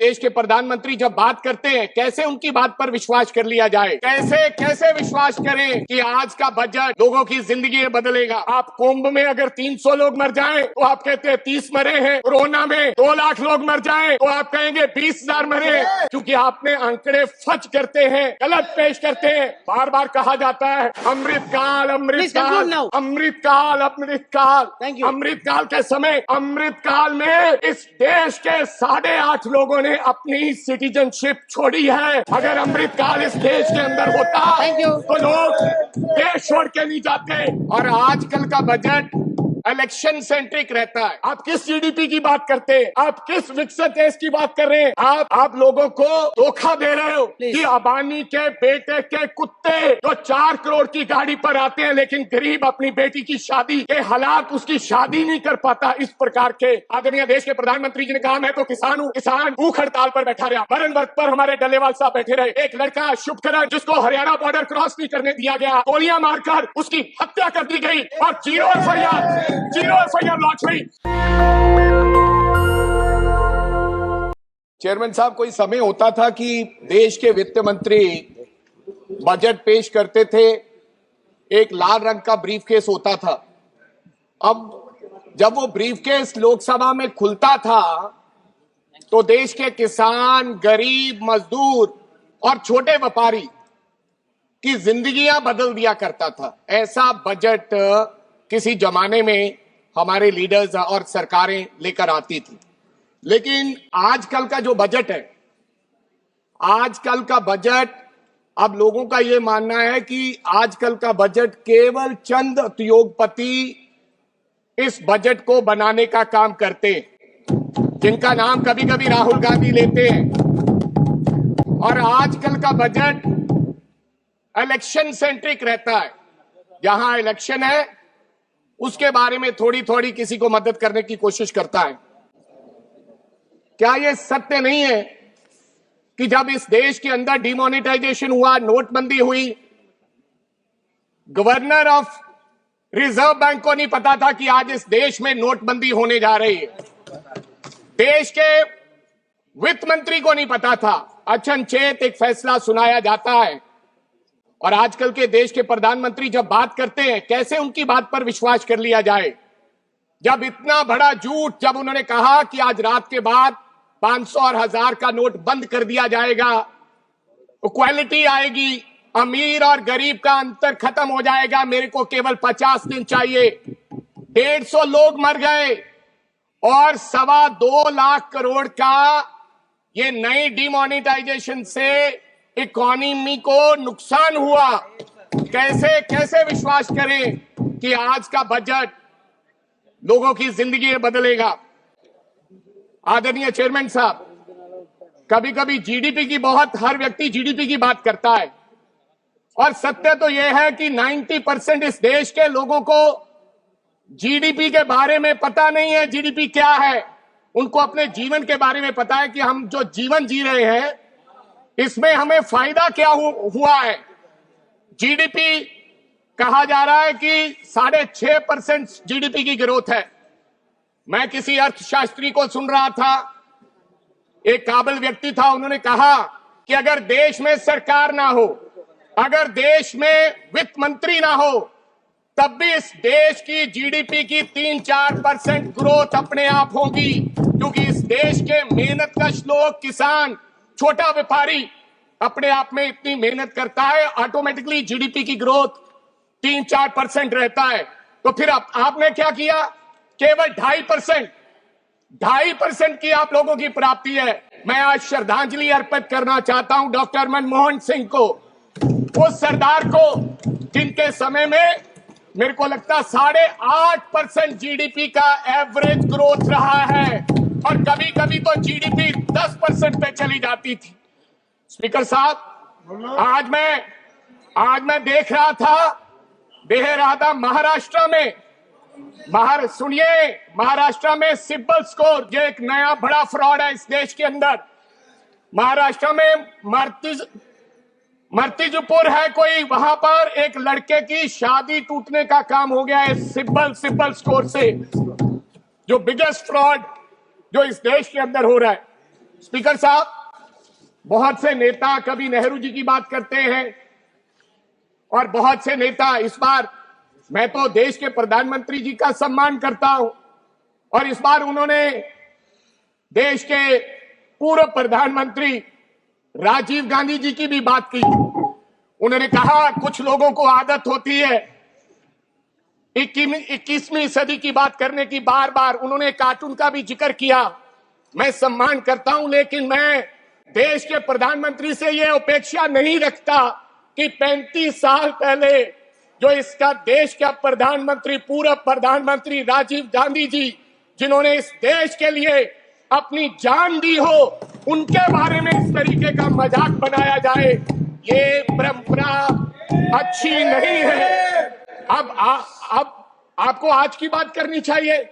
देश के प्रधानमंत्री जब बात करते हैं कैसे उनकी बात पर विश्वास कर लिया जाए, कैसे कैसे विश्वास करें कि आज का बजट लोगों की जिंदगी बदलेगा। आप कुंभ में अगर 300 लोग मर जाएं तो आप कहते हैं 30 मरे हैं, कोरोना में 2 लाख लोग मर जाएं तो आप कहेंगे 20,000 मरे, क्योंकि आपने आंकड़े फच करते हैं, गलत पेश करते हैं। बार बार कहा जाता है अमृतकाल अमृतकाल अमृतकाल अमृतकाल, अमृतकाल के समय अमृतकाल में इस देश के 8.5 लोगों ने अपनी सिटीजनशिप छोड़ी है। अगर अमृतकाल इस देश के अंदर होता तो लोग देश छोड़ के नहीं जाते। और आजकल का बजट इलेक्शन सेंट्रिक रहता है। आप किस जीडीपी की बात करते हैं, आप किस विकसित देश की बात कर रहे हैं? आप लोगों को धोखा दे रहे हो कि अबानी के बेटे के कुत्ते जो 4 करोड़ की गाड़ी पर आते हैं लेकिन गरीब अपनी बेटी की शादी के हालात उसकी शादी नहीं कर पाता। इस प्रकार के आदरणीय देश के प्रधानमंत्री जी ने कहा मैं तो किसान हूँ, किसान भूख हड़ताल पर बैठा रहा। मरण वर्ग पर हमारे डल्लेवाल साहब बैठे रहे। एक लड़का शुभकरण जिसको हरियाणा बॉर्डर क्रॉस नहीं करने दिया गया, गोलियां मारकर उसकी हत्या कर दी गई और 0 एफआईआर लॉन्च हुई। चेयरमैन साहब, कोई समय होता था कि देश के वित्त मंत्री बजट पेश करते थे, एक लाल रंग का ब्रीफकेस होता था। अब जब वो ब्रीफकेस लोकसभा में खुलता था तो देश के किसान, गरीब, मजदूर और छोटे व्यापारी की जिंदगियां बदल दिया करता था। ऐसा बजट किसी जमाने में हमारे लीडर्स और सरकारें लेकर आती थी। लेकिन आजकल का जो बजट है, आजकल का बजट, अब लोगों का यह मानना है कि आजकल का बजट केवल चंद उद्योगपति इस बजट को बनाने का काम करते हैं, जिनका नाम कभी कभी राहुल गांधी लेते हैं। और आजकल का बजट इलेक्शन सेंट्रिक रहता है। जहां इलेक्शन है उसके बारे में थोड़ी थोड़ी किसी को मदद करने की कोशिश करता है। क्या यह सत्य नहीं है कि जब इस देश के अंदर डिमोनेटाइजेशन हुआ, नोटबंदी हुई, गवर्नर ऑफ रिजर्व बैंक को नहीं पता था कि आज इस देश में नोटबंदी होने जा रही है। देश के वित्त मंत्री को नहीं पता था। अचनचेत एक फैसला सुनाया जाता है और आजकल के देश के प्रधानमंत्री जब बात करते हैं कैसे उनकी बात पर विश्वास कर लिया जाए। जब इतना बड़ा झूठ, जब उन्होंने कहा कि आज रात के बाद 500 और 1000 का नोट बंद कर दिया जाएगा, इक्वालिटी आएगी, अमीर और गरीब का अंतर खत्म हो जाएगा, मेरे को केवल 50 दिन चाहिए। 150 लोग मर गए और 2.25 लाख करोड़ का ये नई डिमोनेटाइजेशन से इकोनॉमी को नुकसान हुआ। कैसे कैसे विश्वास करें कि आज का बजट लोगों की जिंदगी बदलेगा। आदरणीय चेयरमैन साहब, कभी कभी जीडीपी की हर व्यक्ति जीडीपी की बात करता है और सत्य तो यह है कि 90% इस देश के लोगों को जीडीपी के बारे में पता नहीं है। जीडीपी क्या है, उनको अपने जीवन के बारे में पता है कि हम जो जीवन जी रहे हैं इसमें हमें फायदा क्या हुआ है। जीडीपी कहा जा रहा है कि 6.5% जीडीपी की ग्रोथ है। मैं किसी अर्थशास्त्री को सुन रहा था, एक काबिल व्यक्ति था, उन्होंने कहा कि अगर देश में सरकार ना हो, अगर देश में वित्त मंत्री ना हो, तब भी इस देश की जीडीपी की 3-4% ग्रोथ अपने आप होगी, क्योंकि इस देश के मेहनतकश लोग, किसान, छोटा व्यापारी अपने आप में इतनी मेहनत करता है, ऑटोमेटिकली जीडीपी की ग्रोथ 3-4% रहता है। तो फिर आपने क्या किया? केवल 2.5% की आप लोगों की प्राप्ति है। मैं आज श्रद्धांजलि अर्पित करना चाहता हूं डॉक्टर मनमोहन सिंह को, उस सरदार को जिनके समय में मेरे को लगता 8.5% जीडीपी का एवरेज ग्रोथ रहा है और कभी कभी तो जीडीपी 10% पे चली जाती थी। स्पीकर साहब, आज मैं देख रहा था महाराष्ट्र में, महाराष्ट्र में सिबिल स्कोर, जो एक नया बड़ा फ्रॉड है इस देश के अंदर। महाराष्ट्र में मर्तिजपुर है कोई, वहां पर एक लड़के की शादी टूटने का काम हो गया है सिबिल स्कोर से, जो बिगेस्ट फ्रॉड जो इस देश के अंदर हो रहा है। स्पीकर साहब, बहुत से नेता कभी नेहरू जी की बात करते हैं और बहुत से नेता, इस बार मैं तो देश के प्रधानमंत्री जी का सम्मान करता हूं और इस बार उन्होंने देश के पूर्व प्रधानमंत्री राजीव गांधी जी की भी बात की। उन्होंने कहा कुछ लोगों को आदत होती है 21वीं सदी की बात करने की, बार बार उन्होंने कार्टून का भी जिक्र किया। मैं सम्मान करता हूं, लेकिन मैं देश के प्रधानमंत्री से यह अपेक्षा नहीं रखता कि 35 साल पहले जो इसका देश का प्रधानमंत्री, पूर्व प्रधानमंत्री राजीव गांधी जी, जिन्होंने इस देश के लिए अपनी जान दी हो, उनके बारे में इस तरीके का मजाक बनाया जाए, ये परंपरा अच्छी नहीं है। अब आपको आज की बात करनी चाहिए।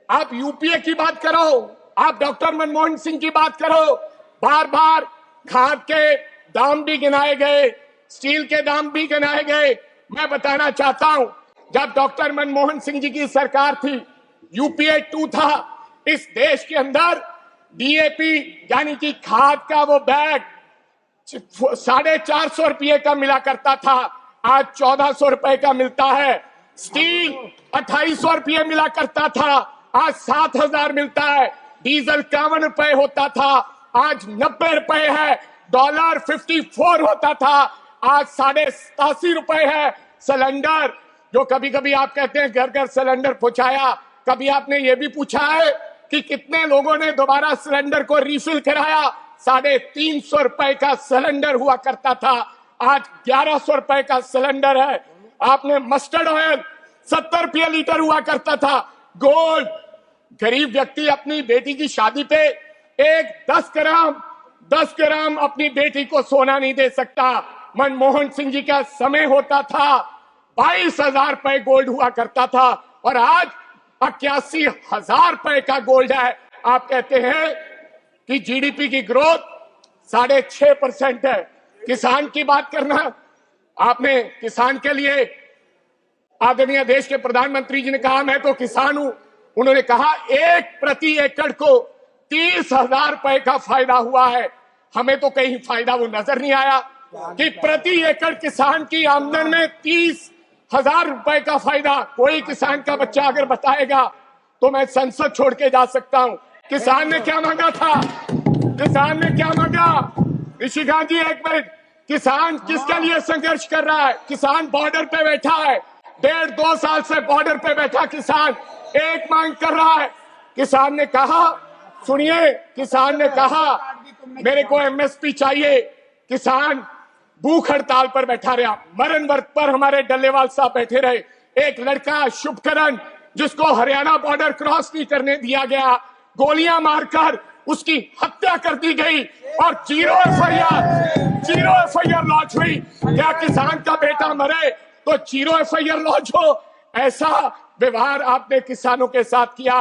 आप यूपीए की बात करो, आप डॉक्टर मनमोहन सिंह की बात करो। बार बार खाद के दाम भी गिनाए गए, स्टील के दाम भी गिनाए गए। मैं बताना चाहता हूं, जब डॉक्टर मनमोहन सिंह जी की सरकार थी, यूपीए 2 था, इस देश के अंदर डीएपी यानी कि खाद का वो बैग 450 रुपये का मिला करता था, आज 1400 रुपए का मिलता है। स्टील 2800 रुपये मिला करता था, आज 7000 मिलता है। डीजल 51 रुपए होता था, आज 90 रुपए है। डॉलर 54 होता था, आज 87.5 रुपए है। सिलेंडर, जो कभी कभी आप कहते हैं घर घर सिलेंडर पहुंचाया, कभी आपने ये भी पूछा है कि कितने लोगों ने दोबारा सिलेंडर को रिफिल कराया? 350 रुपए का सिलेंडर हुआ करता था, आज 1100 रुपए का सिलेंडर है। आपने मस्टर्ड ऑयल 70 रुपये लीटर हुआ करता था। गोल्ड, गरीब व्यक्ति अपनी बेटी की शादी पे 10 ग्राम अपनी बेटी को सोना नहीं दे सकता। मनमोहन सिंह जी का समय होता था 22,000 रुपए गोल्ड हुआ करता था और आज 81,000 रुपए का गोल्ड है। आप कहते हैं कि जीडीपी की ग्रोथ 6.5% है। किसान की बात करना, आपने किसान के लिए, आदरणीय देश के प्रधानमंत्री जी ने कहा मैं तो किसान हूं, उन्होंने कहा 1 प्रति एकड़ को 30,000 रुपए का फायदा हुआ है। हमें तो कहीं फायदा वो नजर नहीं आया कि प्रति एकड़ किसान की आमदन में 30,000 रुपए का फायदा। कोई किसान का बच्चा अगर बताएगा तो मैं संसद छोड़ के जा सकता हूं। किसान ने क्या मांगा था? किसान ने क्या मांगा? ऋषिकांत जी, एक मिनट। किसान किसके लिए संघर्ष कर रहा है? किसान बॉर्डर पे बैठा है, 1.5-2 साल से बॉर्डर पे बैठा किसान एक मांग कर रहा है। किसान ने कहा, सुनिए, किसान ने कहा मेरे को एमएसपी चाहिए। किसान भूख हड़ताल पर बैठा रहा, मरण व्रत पर हमारे डल्लेवाल साहब बैठे रहे। एक लड़का शुभकरण, जिसको हरियाणा बॉर्डर क्रॉस नहीं करने दिया गया, गोलियां मारकर उसकी हत्या कर दी गई और जीरो एफआईआर लॉन्च हुई। क्या किसान का बेटा मरे तो जीरो एफआईआर लॉन्च हो? ऐसा व्यवहार आपने किसानों के साथ किया।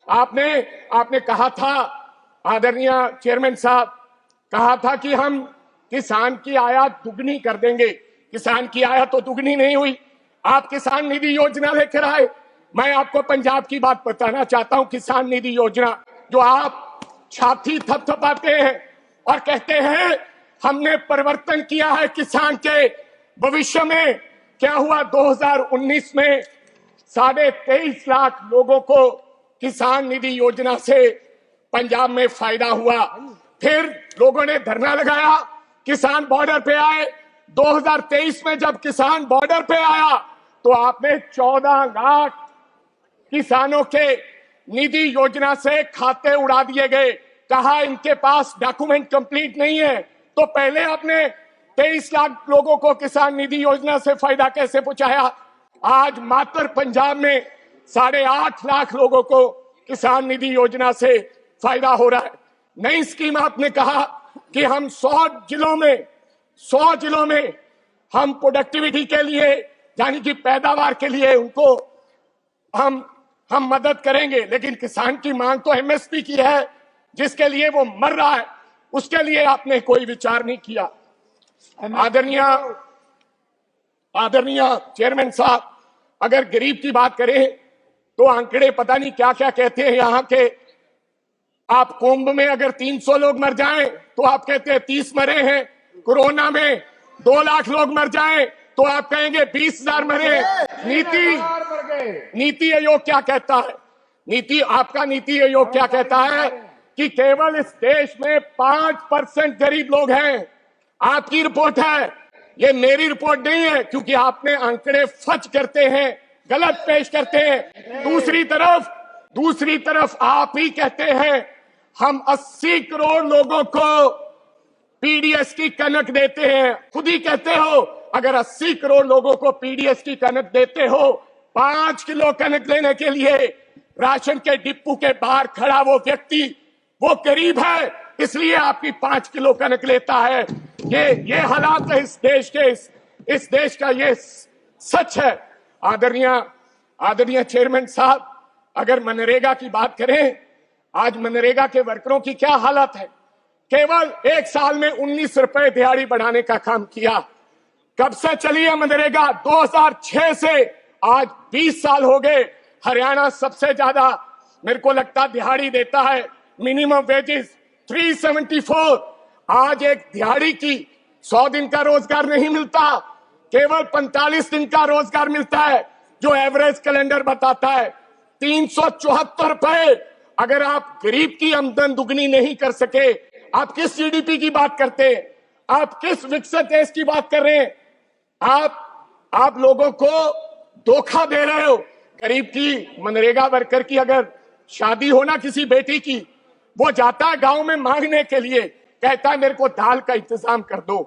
आपने कहा था, आदरणीय चेयरमैन साहब, कहा था कि हम किसान की आयात दुगनी कर देंगे। किसान की आयात तो दुगनी नहीं हुई। आप किसान निधि योजना लेकर आए। मैं आपको पंजाब की बात बताना चाहता हूं। किसान निधि योजना, जो आप छाती थपथपाते हैं और कहते हैं हमने परिवर्तन किया है किसान के भविष्य में, क्या हुआ? 2019 में 23.5 लाख लोगों को किसान निधि योजना से पंजाब में फायदा हुआ। फिर लोगों ने धरना लगाया, किसान बॉर्डर पे आए। 2023 में जब किसान बॉर्डर पे आया तो आपने 14 लाख किसानों के निधि योजना से खाते उड़ा दिए गए। कहा इनके पास डॉक्यूमेंट कंप्लीट नहीं है। तो पहले आपने 23 लाख लोगों को किसान निधि योजना से फायदा कैसे पहुंचाया? आज मात्र पंजाब में 8.5 लाख लोगों को किसान निधि योजना से फायदा हो रहा है। नई स्कीम आपने कहा कि हम 100 जिलों में हम प्रोडक्टिविटी के लिए, यानी कि पैदावार के लिए उनको हम मदद करेंगे। लेकिन किसान की मांग तो एमएसपी की है, जिसके लिए वो मर रहा है, उसके लिए आपने कोई विचार नहीं किया। आदरणीय चेयरमैन साहब, अगर गरीब की बात करें तो आंकड़े पता नहीं क्या क्या कहते हैं यहाँ के। आप कुंभ में अगर 300 लोग मर जाएं तो आप कहते हैं 30 मरे हैं। कोरोना में 2 लाख लोग मर जाएं तो आप कहेंगे 20,000 मरे। नीति आयोग क्या कहता है? आपका नीति आयोग क्या कहता है कि केवल इस देश में 5% गरीब लोग हैं। आपकी रिपोर्ट है, ये मेरी रिपोर्ट नहीं है, क्योंकि आपने आंकड़े फच करते हैं, गलत पेश करते हैं। दूसरी तरफ आप ही कहते हैं हम 80 करोड़ लोगों को पीडीएस की कनक देते हैं। खुद ही कहते हो अगर 80 करोड़ लोगों को पीडीएस की कनक देते हो, 5 किलो कनक लेने के लिए राशन के डिपो के बाहर खड़ा वो व्यक्ति वो गरीब है, इसलिए आपकी 5 किलो कनक लेता है। ये हालात है इस देश के, इस देश का ये सच है। आदरणीय चेयरमैन साहब, अगर मनरेगा की बात करें, आज मनरेगा के वर्करों की क्या हालत है। केवल 1 साल में 19 रुपए दिहाड़ी बढ़ाने का काम किया। कब से चली है मनरेगा? 2006 से आज 20 साल हो गए। हरियाणा सबसे ज्यादा मेरे को लगता दिहाड़ी देता है। Minimum wages 374। आज एक दिहाड़ी की 100 दिन का रोजगार नहीं मिलता, केवल 45 दिन का रोजगार मिलता है, जो एवरेज कैलेंडर बताता है। 374 रुपए। अगर आप गरीब की आमदन दुगनी नहीं कर सके, आप किस जीडीपी की बात करते हैं? आप किस विकसित देश की बात कर रहे हैं? आप लोगों को धोखा दे रहे हो। गरीब की मनरेगा वर्कर की अगर शादी हो ना किसी बेटी की, वो जाता है गांव में मांगने के लिए, कहता है मेरे को दाल का इंतजाम कर दो,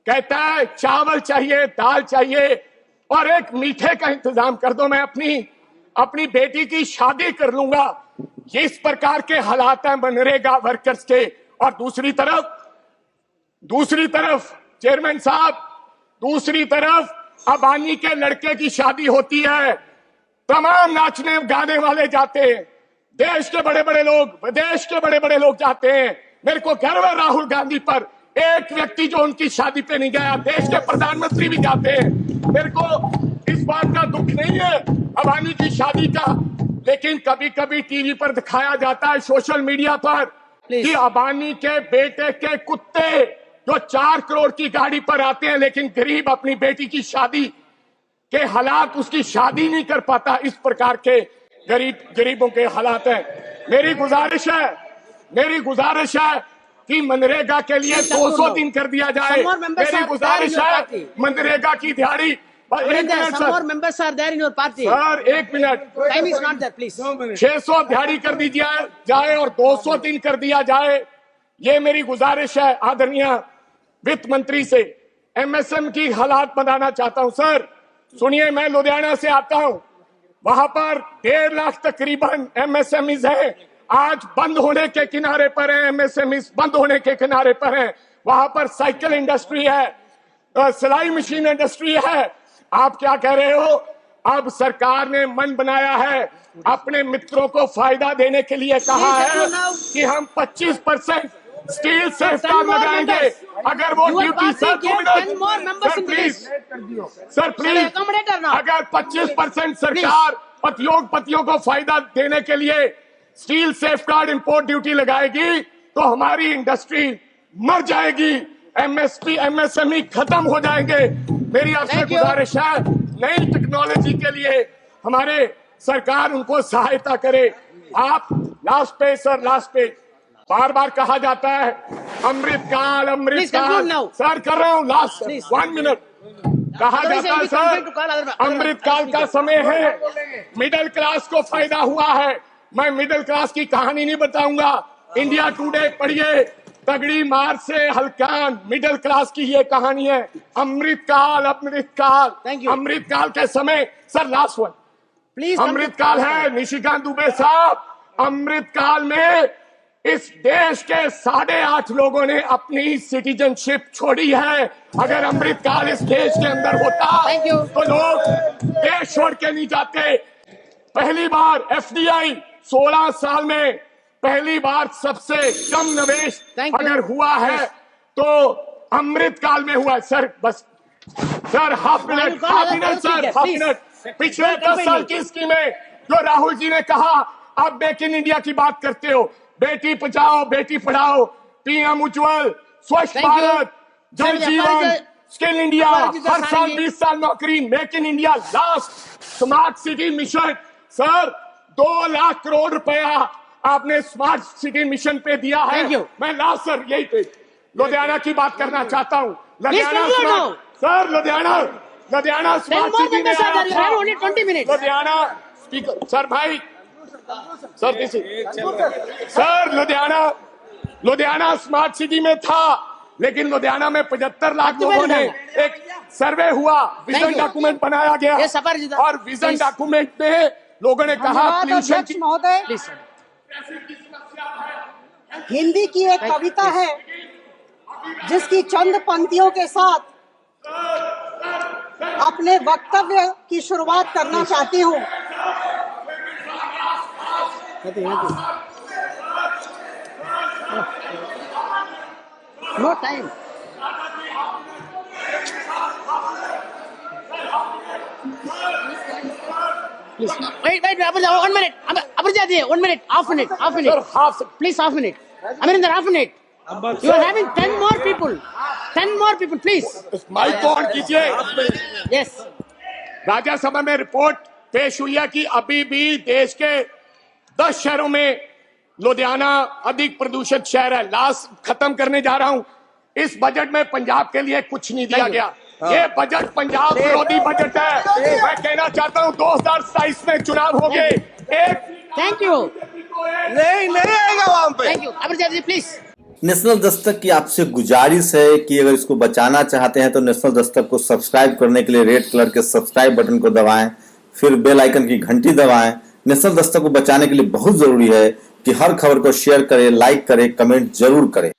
कहता है चावल चाहिए, दाल चाहिए और एक मीठे का इंतजाम कर दो, मैं अपनी बेटी की शादी कर लूंगा। ये इस प्रकार के हालात हैं मनरेगा वर्कर्स के। और दूसरी तरफ चेयरमैन साहब, दूसरी तरफ अबानी के लड़के की शादी होती है, तमाम नाचने गाने वाले जाते हैं, देश के बड़े बड़े लोग, विदेश के बड़े बड़े लोग जाते हैं। मेरे को गर्व है राहुल गांधी पर, एक व्यक्ति जो उनकी शादी पे नहीं गया। देश के प्रधानमंत्री भी जाते हैं। मेरे को इस बात का दुख नहीं है अबानी की शादी का, लेकिन कभी कभी टीवी पर दिखाया जाता है, सोशल मीडिया पर, कि अबानी के बेटे के कुत्ते जो 4 करोड़ की गाड़ी पर आते हैं, लेकिन गरीब अपनी बेटी की शादी के हालात, उसकी शादी नहीं कर पाता। इस प्रकार के गरीबों के हालात हैं। मेरी गुजारिश है कि मनरेगा के लिए 200 दिन कर दिया जाए। मेरी गुजारिश है मनरेगा की दिहाड़ी। सर 1 मिनट, 600 दिहाड़ी कर दी जाए और 200 दिन कर दिया जाए। ये मेरी गुजारिश है आदरणीय वित्त मंत्री से। एमएसएम की हालात बनाना चाहता हूं। सर सुनिए, मैं लुधियाना से आता हूं, वहां पर 1.5 लाख तकरीबन एमएसएमईज हैं, आज बंद होने के किनारे पर है। एमएसएमईज बंद होने के किनारे पर है। वहां पर साइकिल इंडस्ट्री है, सिलाई मशीन इंडस्ट्री है। आप क्या कह रहे हो? अब सरकार ने मन बनाया है, अपने मित्रों को फायदा देने के लिए कहा है कि हम 25% स्टील सेफगार्ड लगाएंगे। अगर वो ड्यूटी सर प्लीज अगर 25% सरकार उद्योगपतियों को फायदा देने के लिए स्टील सेफगार्ड इंपोर्ट ड्यूटी लगाएगी तो हमारी इंडस्ट्री मर जाएगी, एमएसपी एमएसएमई खत्म हो जाएंगे। मेरी आपसे गुजारिश है, नई टेक्नोलॉजी के लिए हमारे सरकार उनको सहायता करे। आप लास्ट पे बार बार कहा जाता है अमृतकाल सर, कर रहा हूँ लास्ट 1 मिनट। कहा जाता है सर अमृतकाल का समय है, मिडिल क्लास को फायदा हुआ है। मैं मिडिल क्लास की कहानी नहीं बताऊंगा, इंडिया टुडे पढ़िए, तगड़ी मार से हल्कान, मिडिल क्लास की ये कहानी है। अमृतकाल अमृतकाल के समय सर लास्ट 1 प्लीज, अमृतकाल है निशिकांत दुबे साहब। अमृतकाल में इस देश के 8.5 लोगों ने अपनी सिटीजनशिप छोड़ी है। अगर अमृतकाल इस देश के अंदर होता तो लोग देश छोड़ के नहीं जाते। पहली बार एफडीआई 16 साल में पहली बार सबसे कम निवेश अगर हुआ है तो अमृतकाल में हुआ है। सर बस सर हाफ मिनट पिछले 10 साल की स्कीमें जो राहुल जी ने कहा, आप मेक इन इंडिया की बात करते हो, बेटी बचाओ बेटी पढ़ाओ, पीएम उज्ज्वल, स्वच्छ Thank you. भारत, जल Sir, जीवन, व्यापारी स्किल इंडिया, व्यापारी जी हर का साल साइन 20 साल नौकरी, make in India, last smart city mission. Sir 2 lakh crore रुपया आपने स्मार्ट सिटी मिशन पे दिया है। Thank you. मैं लास्ट सर यही पे लुधियाना की बात करना चाहता हूँ। Ludhiana conclude smart, now. Sir Ludhiana Then smart more city than में that, sir. आया You था। have only 20 minutes. Ludhiana speaker sir भाई sir sir Ludhiana smart city में था, लेकिन लुधियाना में 75 लाख अब तो लोगों मैं ने एक सर्वे हुआ, विजन you. डॉक्यूमेंट बनाया गया Yes, सफारी जी, और विजन please. डॉक्यूमेंट में लोगों ने कहा धन्यवाद पोल्यूशन अध्यक्ष की महोदय। Please, sir. हिंदी की एक कविता है जिसकी चंद पंक्तियों के साथ अपने वक्तव्य की शुरुआत करना चाहती हूँ। No time. Please. Wait, 1 minute. Abhijit ji, 1 minute. Half minute. Sir half Please, half minute. Amarinder, half minute. You are having 10 more people. 10 more people, please. Mic को ऑन कीजिए। Yes. राज्यसभा में रिपोर्ट पेश हुई है कि अभी भी देश के 10 शहरों में लुधियाना अधिक प्रदूषित शहर है। लास्ट खत्म करने जा रहा हूं। इस बजट में पंजाब के लिए कुछ नहीं दिया गया। ये बजट पंजाब विरोधी बजट है। मैं कहना चाहता हूं 2027 में चुनाव होंगे। एक Thank you. नहीं आएगा वहां पे। Thank you. Abhijit ji, please. National Dastak की आपसे गुजारिश है कि अगर इसको बचाना चाहते हैं तो नेशनल दस्तक को सब्सक्राइब करने के लिए रेड कलर के सब्सक्राइब बटन को दबाएं, फिर बेल आइकन की घंटी दबाएं। नेशनल दस्तक को बचाने के लिए बहुत जरूरी है कि हर खबर को शेयर करें, लाइक करें, कमेंट जरूर करें।